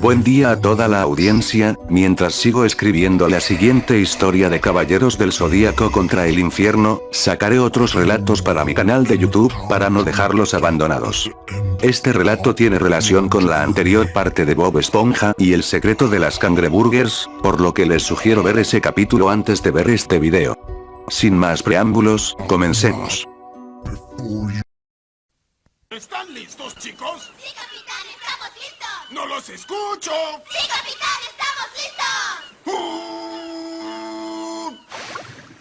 Buen día a toda la audiencia, mientras sigo escribiendo la siguiente historia de Caballeros del Zodíaco contra el Infierno, sacaré otros relatos para mi canal de YouTube, para no dejarlos abandonados. Este relato tiene relación con la anterior parte de Bob Esponja y el secreto de las cangreburgers, por lo que les sugiero ver ese capítulo antes de ver este video. Sin más preámbulos, comencemos. ¿Están listos, chicos? ¡Sí, capitán! ¡Estamos listos! ¡No los escucho! ¡Sí, capitán! ¡Estamos listos!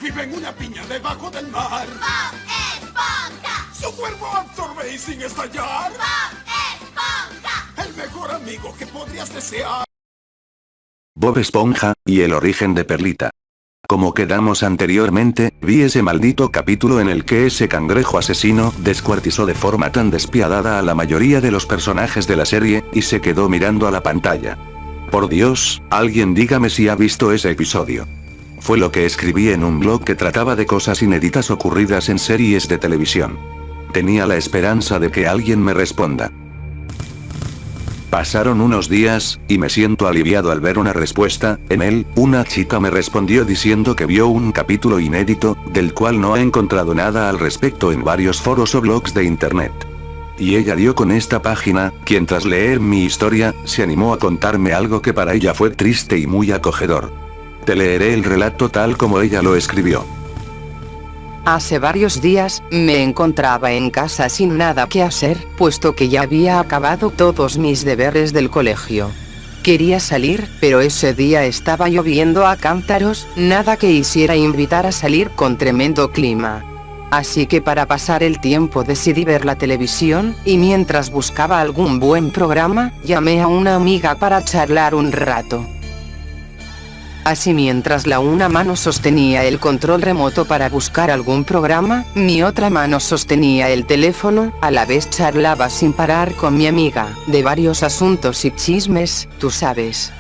Vive en una piña debajo del mar. ¡Bob Esponja! Su cuerpo absorbe y sin estallar. ¡Bob Esponja! El mejor amigo que podrías desear. Bob Esponja, y el origen de Perlita. Como quedamos anteriormente, vi ese maldito capítulo en el que ese cangrejo asesino descuartizó de forma tan despiadada a la mayoría de los personajes de la serie, y se quedó mirando a la pantalla. Por Dios, alguien dígame si ha visto ese episodio. Fue lo que escribí en un blog que trataba de cosas inéditas ocurridas en series de televisión. Tenía la esperanza de que alguien me responda. Pasaron unos días, y me siento aliviado al ver una respuesta. En él, una chica me respondió diciendo que vio un capítulo inédito, del cual no ha encontrado nada al respecto en varios foros o blogs de internet. Y ella dio con esta página, quien tras leer mi historia, se animó a contarme algo que para ella fue triste y muy acogedor. Te leeré el relato tal como ella lo escribió. Hace varios días, me encontraba en casa sin nada que hacer, puesto que ya había acabado todos mis deberes del colegio. Quería salir, pero ese día estaba lloviendo a cántaros, nada que hiciera invitar a salir con tremendo clima. Así que para pasar el tiempo decidí ver la televisión, y mientras buscaba algún buen programa, llamé a una amiga para charlar un rato. Así mientras una mano sostenía el control remoto para buscar algún programa, mi otra mano sostenía el teléfono, a la vez charlaba sin parar con mi amiga, de varios asuntos y chismes, tú sabes.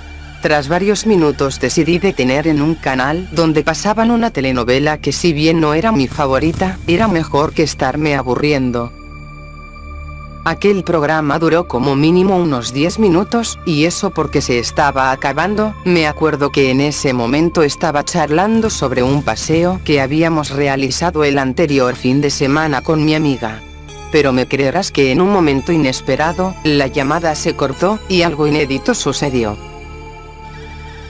Tras varios minutos decidí detener en un canal donde pasaban una telenovela que si bien no era mi favorita, era mejor que estarme aburriendo. Aquel programa duró como mínimo unos 10 minutos, y eso porque se estaba acabando. Me acuerdo que en ese momento estaba charlando sobre un paseo que habíamos realizado el anterior fin de semana con mi amiga. Pero me creerás que en un momento inesperado, la llamada se cortó, y algo inédito sucedió.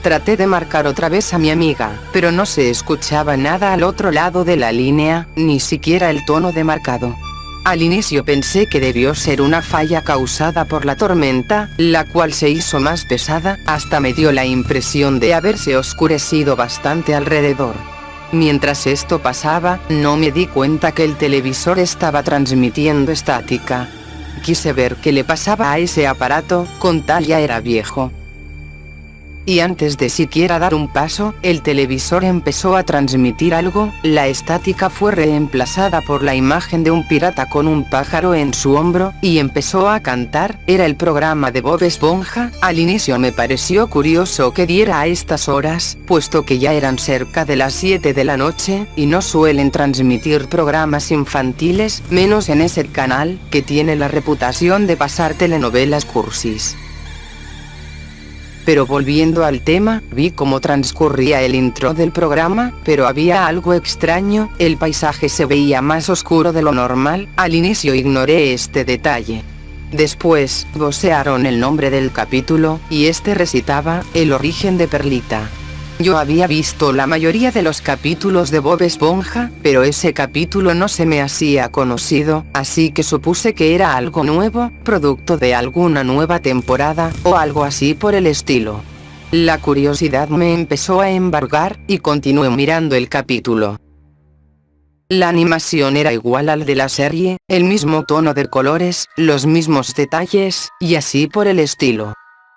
Traté de marcar otra vez a mi amiga, pero no se escuchaba nada al otro lado de la línea, ni siquiera el tono de marcado. Al inicio pensé que debió ser una falla causada por la tormenta, la cual se hizo más pesada, hasta me dio la impresión de haberse oscurecido bastante alrededor. Mientras esto pasaba, no me di cuenta que el televisor estaba transmitiendo estática. Quise ver qué le pasaba a ese aparato, con tal ya era viejo. Y antes de siquiera dar un paso, el televisor empezó a transmitir algo. La estática fue reemplazada por la imagen de un pirata con un pájaro en su hombro, y empezó a cantar. Era el programa de Bob Esponja. Al inicio me pareció curioso que diera a estas horas, puesto que ya eran cerca de las 7 de la noche, y no suelen transmitir programas infantiles, menos en ese canal, que tiene la reputación de pasar telenovelas cursis. Pero volviendo al tema, vi cómo transcurría el intro del programa, pero había algo extraño, el paisaje se veía más oscuro de lo normal. Al inicio ignoré este detalle. Después, vocearon el nombre del capítulo, y este recitaba, El origen de Perlita. Yo había visto la mayoría de los capítulos de Bob Esponja, pero ese capítulo no se me hacía conocido, así que supuse que era algo nuevo, producto de alguna nueva temporada, o algo así por el estilo. La curiosidad me empezó a embargar, y continué mirando el capítulo. La animación era igual al de la serie, el mismo tono de colores, los mismos detalles, y así por el estilo.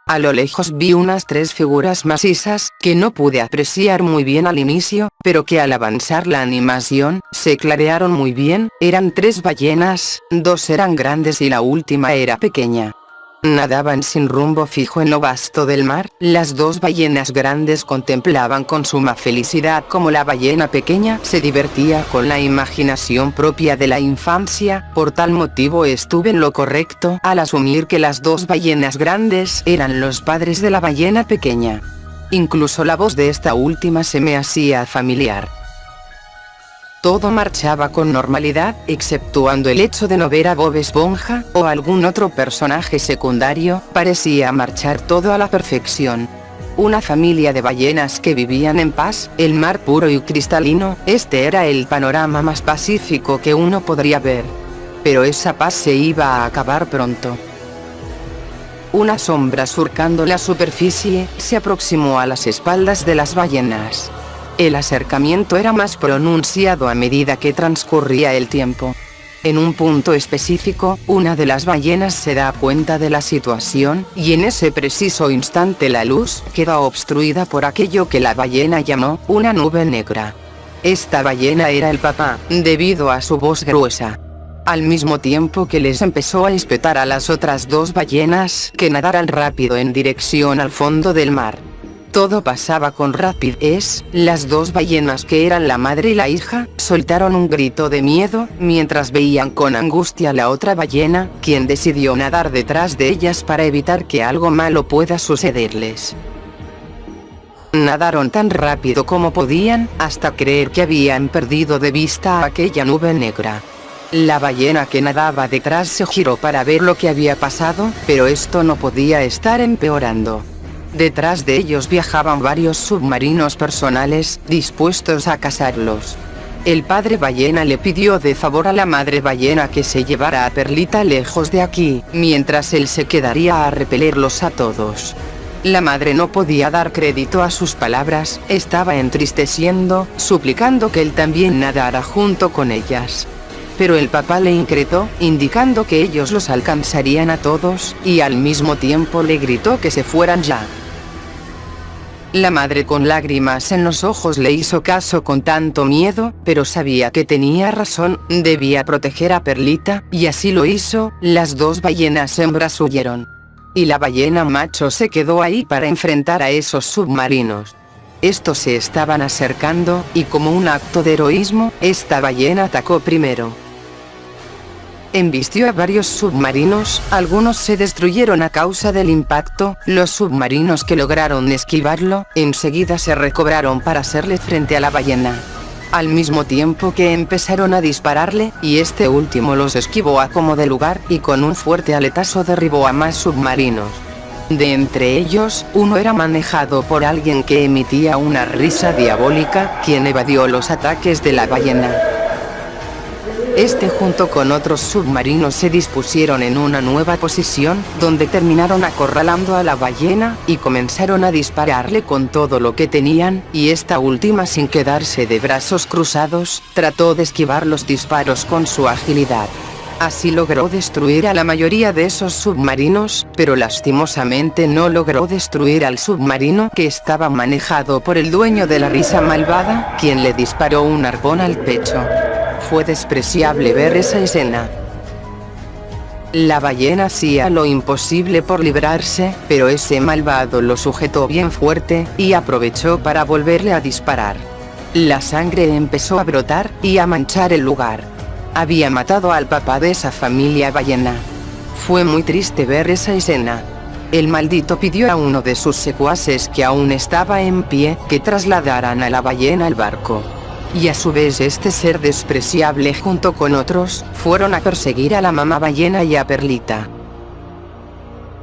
A lo lejos vi unas 3 figuras macizas, que no pude apreciar muy bien al inicio, pero que al avanzar la animación, se clarearon muy bien. Eran 3 ballenas, 2 eran grandes y la última era pequeña. Nadaban sin rumbo fijo en lo vasto del mar. Las dos ballenas grandes contemplaban con suma felicidad cómo la ballena pequeña se divertía con la imaginación propia de la infancia. Por tal motivo estuve en lo correcto al asumir que las dos ballenas grandes eran los padres de la ballena pequeña. Incluso la voz de esta última se me hacía familiar. Todo marchaba con normalidad, exceptuando el hecho de no ver a Bob Esponja o algún otro personaje secundario. Parecía marchar todo a la perfección. Una familia de ballenas que vivían en paz, el mar puro y cristalino. Este era el panorama más pacífico que uno podría ver. Pero esa paz se iba a acabar pronto. Una sombra surcando la superficie se aproximó a las espaldas de las ballenas. El acercamiento era más pronunciado a medida que transcurría el tiempo. En un punto específico, una de las ballenas se da cuenta de la situación, y en ese preciso instante la luz queda obstruida por aquello que la ballena llamó una nube negra. Esta ballena era el papá, debido a su voz gruesa. Al mismo tiempo que les empezó a espetar a las otras dos ballenas que nadaran rápido en dirección al fondo del mar. Todo pasaba con rapidez. Las dos ballenas, que eran la madre y la hija, soltaron un grito de miedo, mientras veían con angustia a la otra ballena, quien decidió nadar detrás de ellas para evitar que algo malo pueda sucederles. Nadaron tan rápido como podían, hasta creer que habían perdido de vista a aquella nube negra. La ballena que nadaba detrás se giró para ver lo que había pasado, pero esto no podía estar empeorando. Detrás de ellos viajaban varios submarinos personales, dispuestos a cazarlos. El padre ballena le pidió de favor a la madre ballena que se llevara a Perlita lejos de aquí, mientras él se quedaría a repelerlos a todos. La madre no podía dar crédito a sus palabras, estaba entristeciendo, suplicando que él también nadara junto con ellas. Pero el papá le increpó, indicando que ellos los alcanzarían a todos, y al mismo tiempo le gritó que se fueran ya. La madre, con lágrimas en los ojos, le hizo caso con tanto miedo, pero sabía que tenía razón, debía proteger a Perlita, y así lo hizo. Las dos ballenas hembras huyeron. Y la ballena macho se quedó ahí para enfrentar a esos submarinos. Estos se estaban acercando, y como un acto de heroísmo, esta ballena atacó primero. Embistió a varios submarinos, algunos se destruyeron a causa del impacto. Los submarinos que lograron esquivarlo, enseguida se recobraron para hacerle frente a la ballena. Al mismo tiempo que empezaron a dispararle, y este último los esquivó a como de lugar, y con un fuerte aletazo derribó a más submarinos. De entre ellos, uno era manejado por alguien que emitía una risa diabólica, quien evadió los ataques de la ballena. Este junto con otros submarinos se dispusieron en una nueva posición, donde terminaron acorralando a la ballena, y comenzaron a dispararle con todo lo que tenían, y esta última, sin quedarse de brazos cruzados, trató de esquivar los disparos con su agilidad. Así logró destruir a la mayoría de esos submarinos, pero lastimosamente no logró destruir al submarino que estaba manejado por el dueño de la risa malvada, quien le disparó un arpón al pecho. Fue despreciable ver esa escena. La ballena hacía lo imposible por librarse, pero ese malvado lo sujetó bien fuerte, y aprovechó para volverle a disparar. La sangre empezó a brotar, y a manchar el lugar. Había matado al papá de esa familia ballena. Fue muy triste ver esa escena. El maldito pidió a uno de sus secuaces, que aún estaba en pie, que trasladaran a la ballena al barco. Y a su vez este ser despreciable junto con otros, fueron a perseguir a la mamá ballena y a Perlita.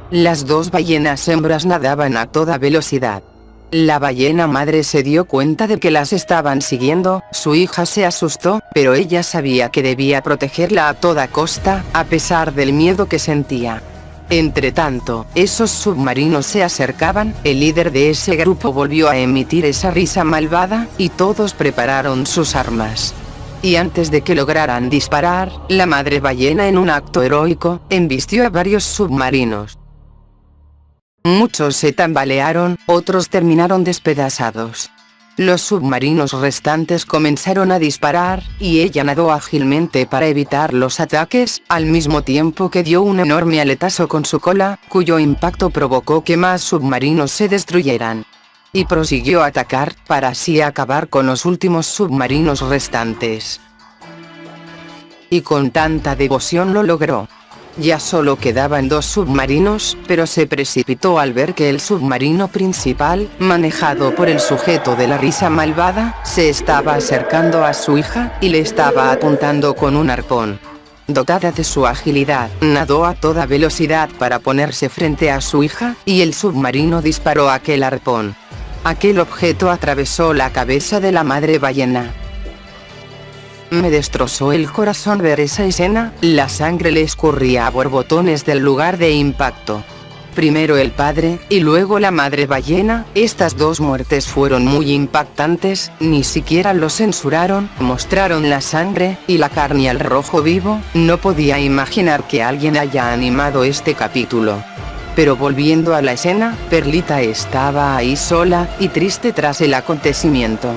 Las dos ballenas hembras nadaban a toda velocidad. La ballena madre se dio cuenta de que las estaban siguiendo, su hija se asustó, pero ella sabía que debía protegerla a toda costa, a pesar del miedo que sentía. Entretanto, esos submarinos se acercaban, el líder de ese grupo volvió a emitir esa risa malvada, y todos prepararon sus armas. Y antes de que lograran disparar, la madre ballena, en un acto heroico, embistió a varios submarinos. Muchos se tambalearon, otros terminaron despedazados. Los submarinos restantes comenzaron a disparar, y ella nadó ágilmente para evitar los ataques, al mismo tiempo que dio un enorme aletazo con su cola, cuyo impacto provocó que más submarinos se destruyeran. Y prosiguió a atacar, para así acabar con los últimos submarinos restantes. Y con tanta devoción lo logró. Ya solo quedaban 2 submarinos, pero se precipitó al ver que el submarino principal, manejado por el sujeto de la risa malvada, se estaba acercando a su hija, y le estaba apuntando con un arpón. Dotada de su agilidad, nadó a toda velocidad para ponerse frente a su hija, y el submarino disparó aquel arpón. Aquel objeto atravesó la cabeza de la madre ballena. Me destrozó el corazón ver esa escena, la sangre le escurría a borbotones del lugar de impacto. Primero el padre, y luego la madre ballena, estas 2 muertes fueron muy impactantes, ni siquiera lo censuraron, mostraron la sangre, y la carne al rojo vivo, no podía imaginar que alguien haya animado este capítulo. Pero volviendo a la escena, Perlita estaba ahí sola, y triste tras el acontecimiento.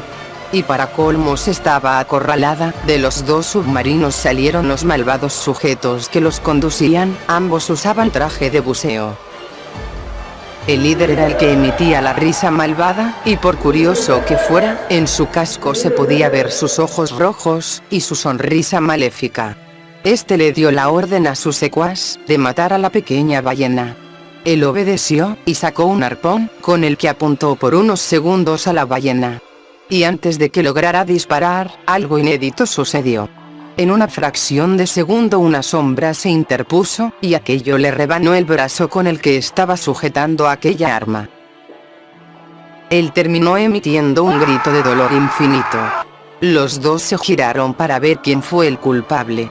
Y para colmos estaba acorralada, de los 2 submarinos salieron los malvados sujetos que los conducían, ambos usaban traje de buceo. El líder era el que emitía la risa malvada, y por curioso que fuera, en su casco se podía ver sus ojos rojos, y su sonrisa maléfica. Este le dio la orden a su secuaz, de matar a la pequeña ballena. Él obedeció, y sacó un arpón, con el que apuntó por unos segundos a la ballena. Y antes de que lograra disparar, algo inédito sucedió. En una fracción de segundo una sombra se interpuso, y aquello le rebanó el brazo con el que estaba sujetando aquella arma. Él terminó emitiendo un grito de dolor infinito. Los 2 se giraron para ver quién fue el culpable.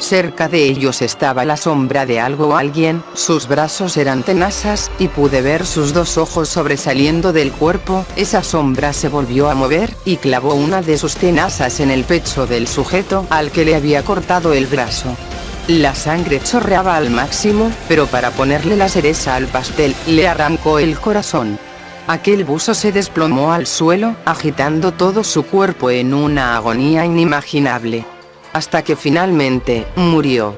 Cerca de ellos estaba la sombra de algo o alguien, sus brazos eran tenazas, y pude ver sus 2 ojos sobresaliendo del cuerpo. Esa sombra se volvió a mover, y clavó una de sus tenazas en el pecho del sujeto al que le había cortado el brazo. La sangre chorreaba al máximo, pero para ponerle la cereza al pastel, le arrancó el corazón. Aquel buzo se desplomó al suelo, agitando todo su cuerpo en una agonía inimaginable. Hasta que finalmente, murió.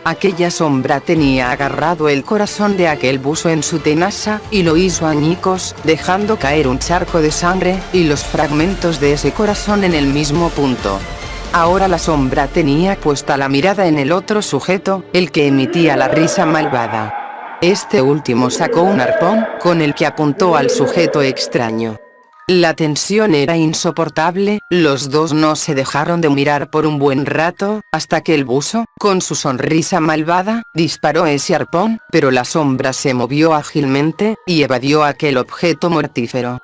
Aquella sombra tenía agarrado el corazón de aquel buzo en su tenaza, y lo hizo añicos, dejando caer un charco de sangre, y los fragmentos de ese corazón en el mismo punto. Ahora la sombra tenía puesta la mirada en el otro sujeto, el que emitía la risa malvada. Este último sacó un arpón, con el que apuntó al sujeto extraño. La tensión era insoportable, los 2 no se dejaron de mirar por un buen rato, hasta que el buzo, con su sonrisa malvada, disparó ese arpón, pero la sombra se movió ágilmente, y evadió aquel objeto mortífero.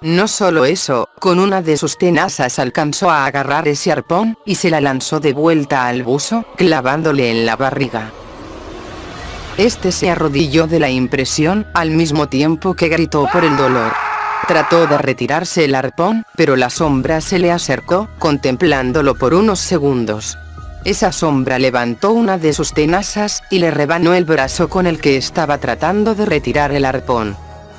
No solo eso, con una de sus tenazas alcanzó a agarrar ese arpón, y se la lanzó de vuelta al buzo, clavándole en la barriga. Este se arrodilló de la impresión, al mismo tiempo que gritó por el dolor. Trató de retirarse el arpón, pero la sombra se le acercó, contemplándolo por unos segundos. Esa sombra levantó una de sus tenazas, y le rebanó el brazo con el que estaba tratando de retirar el arpón.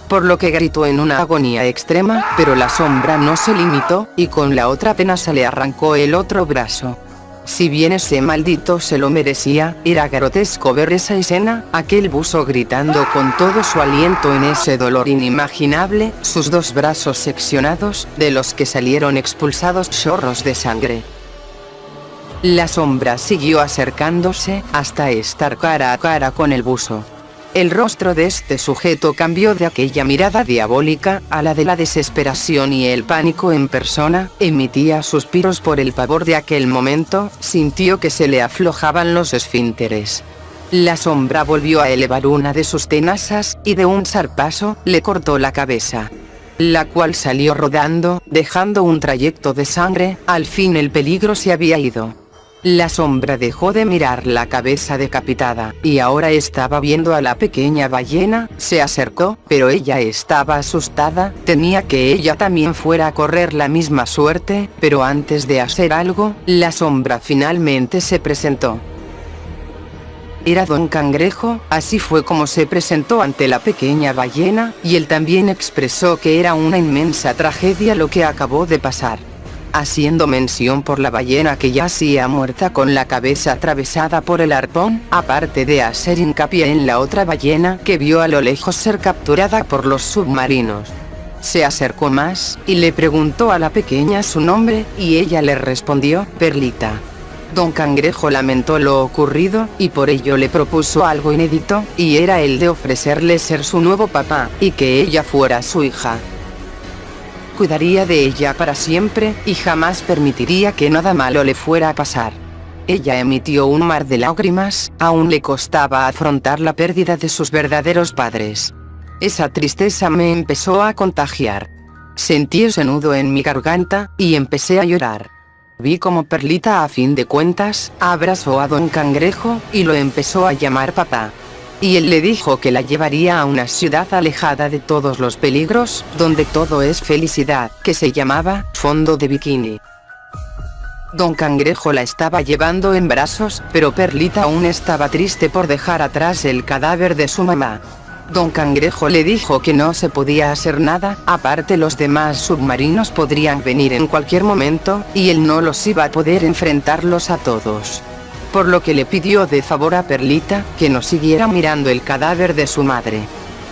Por lo que gritó en una agonía extrema, pero la sombra no se limitó, y con la otra tenaza le arrancó el otro brazo. Si bien ese maldito se lo merecía, era grotesco ver esa escena, aquel buzo gritando con todo su aliento en ese dolor inimaginable, sus 2 brazos seccionados, de los que salieron expulsados chorros de sangre. La sombra siguió acercándose, hasta estar cara a cara con el buzo. El rostro de este sujeto cambió de aquella mirada diabólica, a la de la desesperación y el pánico en persona, emitía suspiros por el pavor de aquel momento, sintió que se le aflojaban los esfínteres. La sombra volvió a elevar una de sus tenazas, y de un zarpazo, le cortó la cabeza. La cual salió rodando, dejando un trayecto de sangre, al fin el peligro se había ido. La sombra dejó de mirar la cabeza decapitada, y ahora estaba viendo a la pequeña ballena, se acercó, pero ella estaba asustada, temía que ella también fuera a correr la misma suerte, pero antes de hacer algo, la sombra finalmente se presentó. Era Don Cangrejo, así fue como se presentó ante la pequeña ballena, y él también expresó que era una inmensa tragedia lo que acabó de pasar. Haciendo mención por la ballena que yacía muerta con la cabeza atravesada por el arpón, aparte de hacer hincapié en la otra ballena que vio a lo lejos ser capturada por los submarinos. Se acercó más, y le preguntó a la pequeña su nombre, y ella le respondió, Perlita. Don Cangrejo lamentó lo ocurrido, y por ello le propuso algo inédito, y era el de ofrecerle ser su nuevo papá, y que ella fuera su hija. Cuidaría de ella para siempre, y jamás permitiría que nada malo le fuera a pasar. Ella emitió un mar de lágrimas, aún le costaba afrontar la pérdida de sus verdaderos padres. Esa tristeza me empezó a contagiar. Sentí ese nudo en mi garganta, y empecé a llorar. Vi como Perlita a fin de cuentas, abrazó a Don Cangrejo, y lo empezó a llamar papá. Y él le dijo que la llevaría a una ciudad alejada de todos los peligros, donde todo es felicidad, que se llamaba Fondo de Bikini. Don Cangrejo la estaba llevando en brazos, pero Perlita aún estaba triste por dejar atrás el cadáver de su mamá. Don Cangrejo le dijo que no se podía hacer nada, aparte los demás submarinos podrían venir en cualquier momento, y él no los iba a poder enfrentarlos a todos. Por lo que le pidió de favor a Perlita, que no siguiera mirando el cadáver de su madre.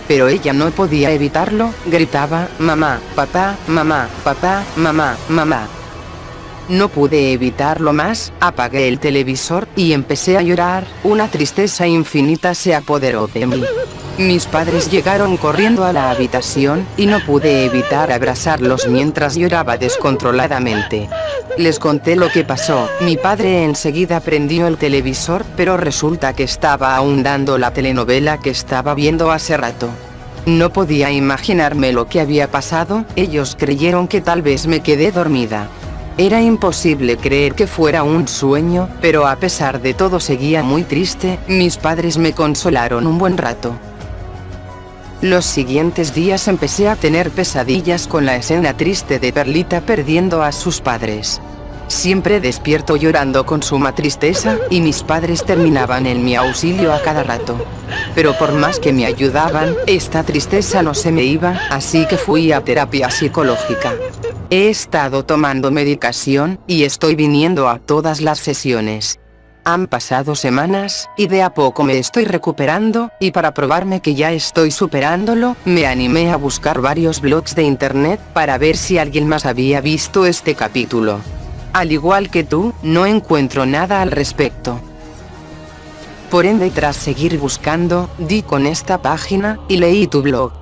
Pero ella no podía evitarlo, gritaba, mamá, papá, mamá, papá, mamá, mamá. No pude evitarlo más, apagué el televisor, y empecé a llorar, una tristeza infinita se apoderó de mí. Mis padres llegaron corriendo a la habitación, y no pude evitar abrazarlos mientras lloraba descontroladamente. Les conté lo que pasó, mi padre enseguida prendió el televisor, pero resulta que estaba aún dando la telenovela que estaba viendo hace rato. No podía imaginarme lo que había pasado, ellos creyeron que tal vez me quedé dormida. Era imposible creer que fuera un sueño, pero a pesar de todo seguía muy triste, mis padres me consolaron un buen rato. Los siguientes días empecé a tener pesadillas con la escena triste de Perlita perdiendo a sus padres. Siempre despierto llorando con suma tristeza, y mis padres terminaban en mi auxilio a cada rato. Pero por más que me ayudaban, esta tristeza no se me iba, así que fui a terapia psicológica. He estado tomando medicación, y estoy viniendo a todas las sesiones. Han pasado semanas, y de a poco me estoy recuperando, y para probarme que ya estoy superándolo, me animé a buscar varios blogs de internet para ver si alguien más había visto este capítulo. Al igual que tú, no encuentro nada al respecto. Por ende, tras seguir buscando, di con esta página, y leí tu blog.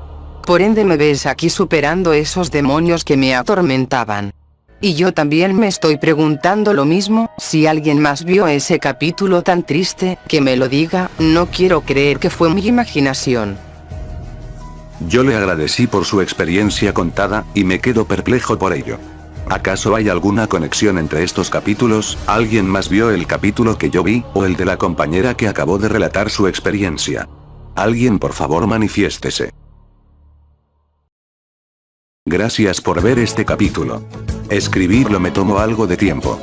Por ende me ves aquí superando esos demonios que me atormentaban. Y yo también me estoy preguntando lo mismo, si alguien más vio ese capítulo tan triste, que me lo diga, no quiero creer que fue mi imaginación. Yo le agradecí por su experiencia contada, y me quedo perplejo por ello. ¿Acaso hay alguna conexión entre estos capítulos? ¿Alguien más vio el capítulo que yo vi, o el de la compañera que acabó de relatar su experiencia? Alguien por favor manifiéstese. Gracias por ver este capítulo. Escribirlo me tomó algo de tiempo.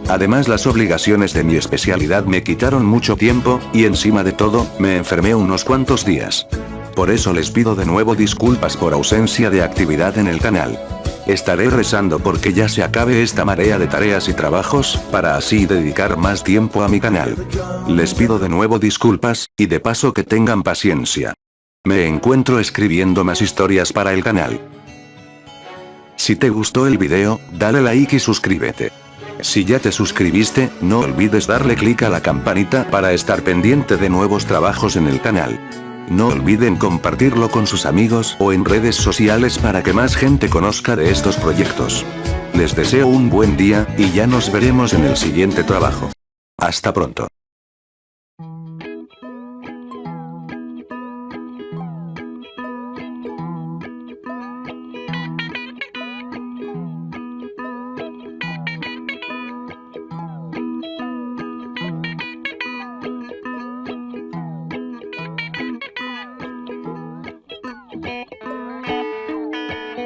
Además, las obligaciones de mi especialidad me quitaron mucho tiempo, y encima de todo, me enfermé unos cuantos días. Por eso les pido de nuevo disculpas por ausencia de actividad en el canal. Estaré rezando porque ya se acabe esta marea de tareas y trabajos, para así dedicar más tiempo a mi canal. Les pido de nuevo disculpas, y de paso que tengan paciencia. Me encuentro escribiendo más historias para el canal. Si te gustó el video, dale like y suscríbete. Si ya te suscribiste, no olvides darle clic a la campanita para estar pendiente de nuevos trabajos en el canal. No olviden compartirlo con sus amigos o en redes sociales para que más gente conozca de estos proyectos. Les deseo un buen día, y ya nos veremos en el siguiente trabajo. Hasta pronto.